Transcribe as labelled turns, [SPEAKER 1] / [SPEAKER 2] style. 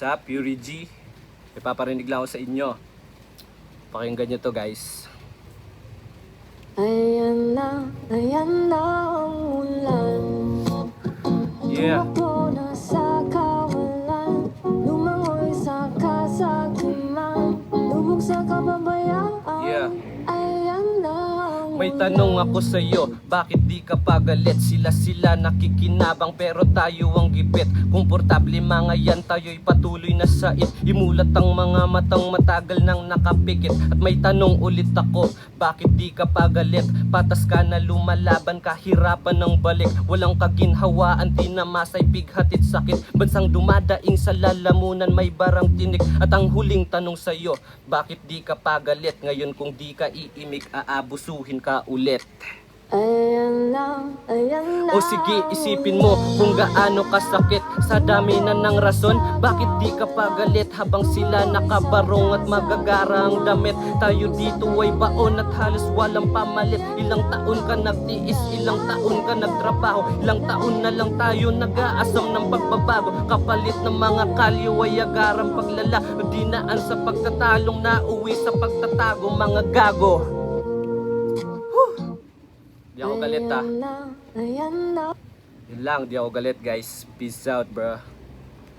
[SPEAKER 1] What's up, Yuri G? Ipaparinig lang ako sa inyo. Pakinggan nyo to, guys.
[SPEAKER 2] Ayan na ang ulan.
[SPEAKER 1] Yeah.
[SPEAKER 2] Tumakbo na sa kawalan, lumangoy sa kasakiman, lubog sa kababayaan.
[SPEAKER 1] Yeah.
[SPEAKER 2] Ayan na ang
[SPEAKER 1] May tanong ako sa'yo, bakit di ka pagalit? Sila nakikinabang pero tayo ang gipit. Komportable mga yan, tayo'y patuloy na sait. Imulat ang mga matang matagal nang nakapikit. At may tanong ulit ako, bakit di ka pagalit? Patas ka na lumalaban, kahirapan ng balik. Walang kaginhawaan, tinamasay, pighatid sakit. Bansang dumadaing sa lalamunan, may barang tinik. At ang huling tanong sa'yo, bakit di ka pagalit? Ngayon kung di ka iimik, aabusuhin ka ulit.
[SPEAKER 2] Ayan na
[SPEAKER 1] O sige, isipin mo kung gaano kasakit. Sa dami na ng rason, bakit di ka pagalit? Habang sila nakabarong at magagara ang damit, tayo dito ay baon at halos walang pamalit. Ilang taon ka nagtiis, ilang taon ka nagtrabaho, ilang taon na lang tayo nag-aasam ng pagbabago. Kapalit ng mga kalyo ay agarang paglala, dinaan sa pagtatalong, nauwi sa pagtatago, mga gago. Di ako galit, ha.
[SPEAKER 2] Ayan na.
[SPEAKER 1] Yun lang, di ako galit, guys. Peace out, bro.